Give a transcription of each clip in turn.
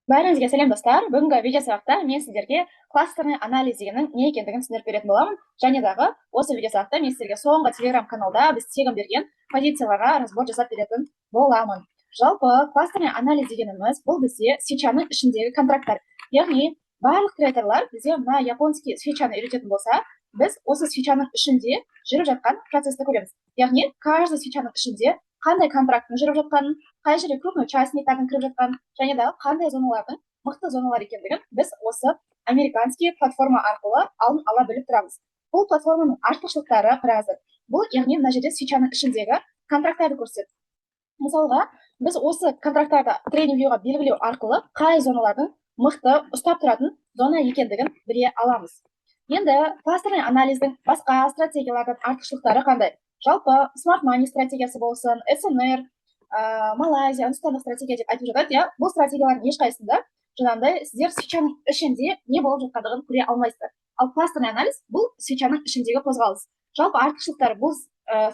Бәріңізге сәлем достар. Бүгінгі видео сабақта мен сіздерге кластерный анализ дегеннің не екендігін түсіндіріп беретін боламын. Және дағы осы видео сабақта мен сіздерге соңғы телеграм каналда біз тегін берген позицияларға разбор жасап беретін боламын. Жалпы кластерный анализ дегеніміз бұл бізде свечаның ішіндегі контракттар. Яғни барлық трейдерлар бізде мына японский свечаны үйрететін болса, біз осы свечаның ішінде жүріп жатқан процесті көреміз. Яғни каждый свечаның ішінде қандай контракттың жүріп жатқанын, қай жерде крупный участниктардың кіріп жатқанын, және де қандай зоналардың мықты зоналар екендігін біз осы американский платформа арқылы алдын ала біліп тұрамыз. Бұл платформаның артықшылықтары біразы. Бұл яғни мына жерде свечаның ішіндегі контракттарды көрсетеді. Мысалға, біз осы контракттарды трейдинг вьюға белгілеу арқылы қай зоналардың мықты ұстап тұратын зона екендігін біле аламыз. Енді кластерный анализдің басқа стратегиялардан артықшылықтары қандай? Жалпы смарт мани стратегиясы болсын, СНР, Малайзия, үндістандық стратегия деп айтып жатады, иә. Бұл стратегиялардың ешқайсында жаңағыдай сіздер свечаның ішінде не болып жатқандығын көре алмайсыздар. Ал кластерный анализ бұл свечаның ішіндегі қозғалыс. Жалпы артықшылықтары бұл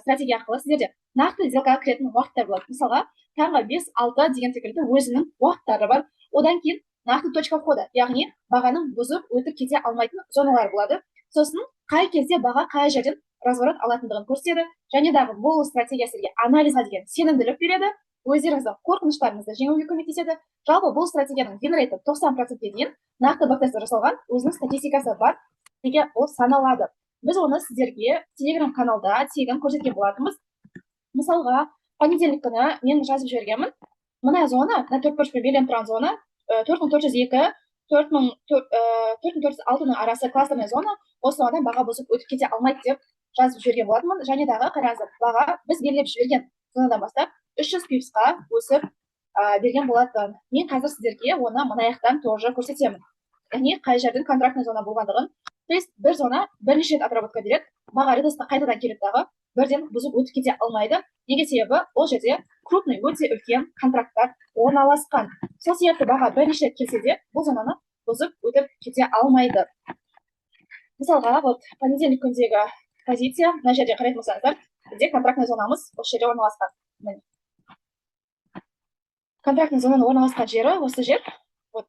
стратегия арқылы сіздерде нақты сделкаға кіретін уақыттар болады. Мысалға, таңғы 5-6 деген секілді өзінің уақыттары бар. Одан кейін нақты точка входа, яғни бағаның бұзып өтіп кете алмайтын зоналар болады. Сосын қай кезде баға қай жерден разворот алатындығын көрсетеді, және дағы бұл стратегия сізге анализға деген сенімділік береді, өздеріңіздің қорқыныштарыңызды жеңуге көмектеседі. Жалпы бұл стратегияның вин рейті 90%-ке дейін нақты бактесті жасалған өзінің статистикасы бар, неге ол саналады. Біз оны сіздерге телеграм каналда тегін көрсеткен болатынбыз. Мысалға, понедельник күні мен жазып жібергенмін. Мына зона, мына 4 белгіленіп тұрған зона 4402 4406-ның арасы кластерный зона, осы зонадан баға бұзып өтіп кете алмайды деп жазып жіберген болатынмын. Және дағы қараңыздар, баға біз белгілеп жіберген зонадан бастап 300 пипсқа өсіп берген болатын. Мен қазір сіздерге оны мына аяқтан тоже көрсетемін. Яғни қай жердің контрактный зона болғандығын. То есть бір зона бірнеше рет отработка береді, баға ретосына қайтадан келеді дағы, бірден бұзып өтіп кете алмайды. Неге себебі ол жерде крупный өте үлкен контракттар орналасқан. Сол себепті баға бірнеше рет келсе де бұл зонаны бұзып өтіп кете алмайды. Мысалға, вот понедельник күндегі позиция, мына жерде қарайтын болсаңыздар, бізде контрактный зонамыз осы жерде орналасқан. Контрактный зонаның орналасқан жері осы жер. Вот.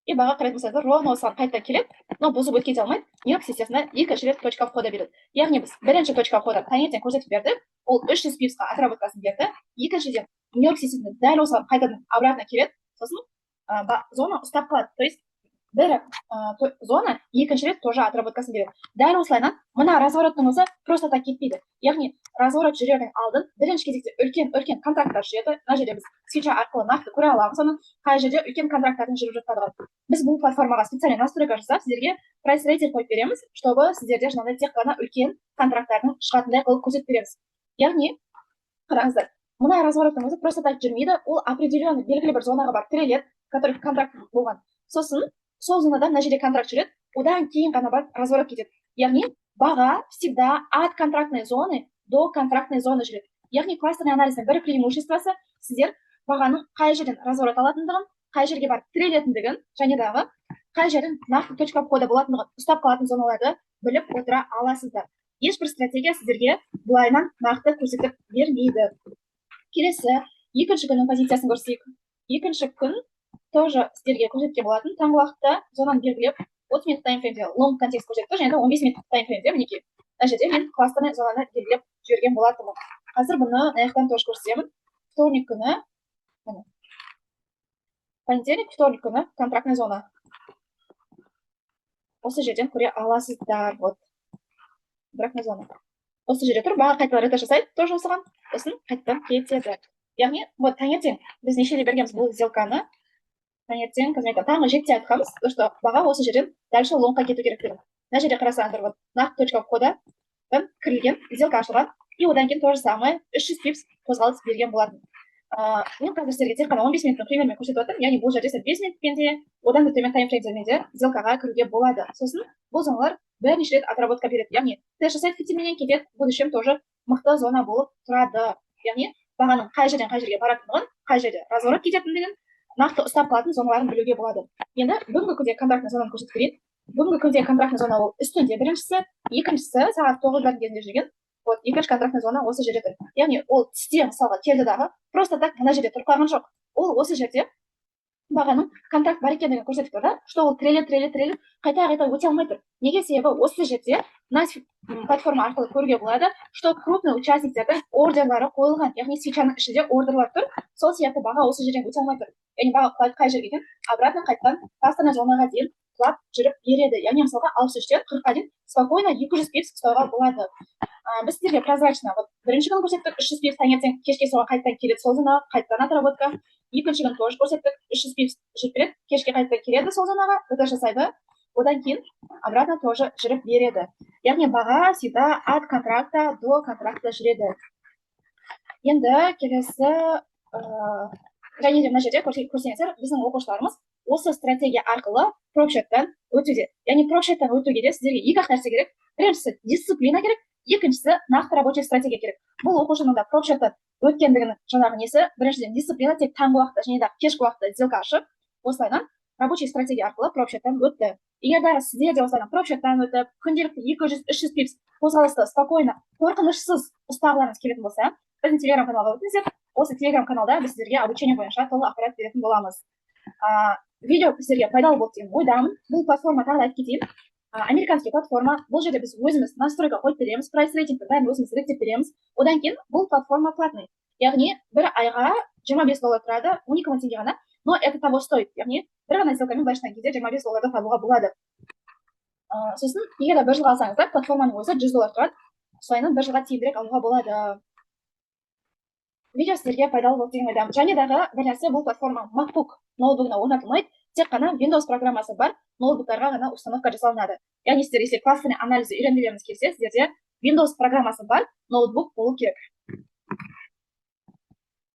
И баға қарайтын болсаңыздар, ровно осыған қайта келеді, но бұзып өтіп кете алмайды. Нью-Йорк сессиясына екінші рет точка входа береді. Яғни біз бірінші точка входа таңертең көрсетіп бердік, ол 300 пипсқа отработкасын берді. Екіншіден Нью-Йорк сессиясында дәл осыған қайтадан обратно келеді. Сосын зона ұстап қалады. То есть бір зона екінші рет тоже отработкасын береді. Дәл осылайынан мына развороттың өзі просто так кетпейді. Яғни разворот жүрердің алдын бірінші кезекте үлкен контракттар жүреді. Мына жерде біз свеча арқылы нақты көре аламыз соны, қай жерде үлкен контракттардың жүріп жатқандығын. Біз бұл платформаға специальный настройка жасап, сіздерге прайс рейтинг қойып береміз, чтобы сіздерде жаңағыдай тек қана үлкен контракттардың шығатындай қылып көрсетіп береміз. Яғни қараңыздар, мына развороттың өзі просто так жүрмейді, ол определенный белгілі бір зонаға барып тіреледі, который контракт болған. Сосын сол зонадан мына жерде контракт жүреді, одан кейін ғана барып разворот кетеді. Яғни баға всегда от контрактной зоны до контрактной зоны жүреді. Яғни кластерный анализдің бір преимуществосы сіздер бағаның қай жерден разворот алатындығын, қай жерге барып тірелетіндігін, және дағы қай жердің нақты точка входа болатындығын ұстап қалатын зоналарды біліп отыра аласыздар. Ешбір стратегия сіздерге бұлайынан нақты көрсетіп бермейді. Келесі екінші күннің позициясын көрсек. Екінші күн тоже сіздерге көрсеткен болатын. Таңғы уақытта зонаны белгілеп 30 минут таймфреймде лонг контекст көрсетті, және 15 минут таймфреймде мінекей. Мына жерде мен кластерный зонаны белгілеп жіберген болатынмын. Қазір бұны аяқтан тоже көрсетемін. Вторник күні, понедельник, вторник күні контрактный зона. Осы жерден көре аласыздар. Вот. Контрактный зона. Осы жерде тұр, баға қайталар рета жасайды, тоже осыған. Сосын қайтадан кетеді. Яғни, вот таңертең біз нешеле бергенбіз бұл сделканы. Таңертең таңғы 7-те айтқанбыз, что баға осы жерден дальше лонгқа кету керек деген. Мына жерде қарасаңыздар, вот нақты точка входа кірілген, сделка ашылған, и одан кейін тоже самое 300 пипс қозғалыс берген болатын. Мен қазір сіздерге тек қана 15 минуттың примермен көрсетіп отырмын, яғни бұл жерде 5 минутпен де, одан да төмен таймфреймдермен де сделкаға кіруге болады. Сосын бұл зоналар бірнеше рет отработка береді. Яғни тест жасайды, фитименен кетеді, будущем тоже мықты зона болып тұрады. Яғни бағаның қай жерден қай жерге баратындығын, қай жерде разворот кететіндігін нақты ұстап қалатын зоналарын білуге болады. Енді бүгінгі күнде контрактный зонаны көрсетіп берейін. Бүгінгі күнде контрактный зона ол үстінде біріншісі, екіншісі сағат 9-дан кезінде жүрген. Вот екінші контрактный зона осы жерде тұр. Яғни ол түсте мысалға келді дағы, просто так мына жерде тұрып қалған жоқ. Ол осы жерде бағаның контракт бар екендігін көрсетіп тұр да, что ол тіреліп қайта өте алмай тұр. Неге? Себебі осы жерде мына платформа арқылы көруге болады, что крупный участниктердің ордерлары қойылған, яғни свечаның ішінде ордерлар тұр. Сол себепті баға осы жерден өте алмай тұр. Яғни баға қай жерге екен? Обратно қайтқан кластерный зонаға дейін құлап жүріп береді. Яғни мысалға 63-тен 40-қа дейін спокойно 200 пипс ұстауға болады. Біз сіздерге прозрачно бірінші күн көрсеттік, 300 пипс таңертең кешке соған қайтадан келеді, сол зонаға қайтадан отработка. Екінші күн тоже көрсеттік, 300 пипс жүріп береді, кешке қайтадан келеді сол зонаға, өтіш жасайды, одан кейін обратно тоже жүріп береді. Яғни баға всегда от контракта до контракта жүреді. Енді келесі және де мына жерде көрсеңіздер, біздің оқушыларымыз осы стратегия арқылы пробшоттан өтуде. Яғни пробшоттан өтуге де сіздерге екі-ақ нәрсе керек. Біріншісі дисциплина керек, екіншісі нақты рабочий стратегия керек. Бұл оқушының да пробшоттан өткендігінің жаңағы несі, біріншіден дисциплина, тек таңғы уақытта және де кешкі уақытта сделка ашып, осылайдан рабочий стратегия арқылы пробшоттан өтті. Егер де сіздер де осылайдан пробшоттан өтіп, күнделікті 200-300 пипс қозғалысты спокойно, қорқынышсыз ұстағыларыңыз келетін болса, біздің телеграм каналға өтіңіздер. Осы телеграм каналда біз сіздерге обучение бойынша толық ақпарат беретін боламыз. Видео сіздерге пайдалы болды деген ойдамын. Бұл платформа, тағы да айтып кетейін, американский платформа. Бұл жерде біз өзіміз настройка қойып береміз, прайс рейтингті бәрін өзіміз реттеп береміз. Одан кейін бұл платформа платный. Яғни бір айға $25 тұрады, 12 мың теңге ғана, но это того стоит. Яғни бір ғана сделкамен былайшынан кезде $25 табуға болады. Сосын егер де бір жылға алсаңыздар, платформаның өзі $100 тұрады. Солайынан бір жылға тиімдірек алуға болады. Видео сіздерге пайдалы болды деген ойдамын. Және дағы бір нәрсе, бұл платформа MacBook ноутбугына орнатылмайды, тек қана Windows программасы бар ноутбуктарға ғана установка жасалынады. Яғни сіздер если кластерный анализі үйренгілеріңіз келсе, сіздерде Windows программасы бар ноутбук болу керек.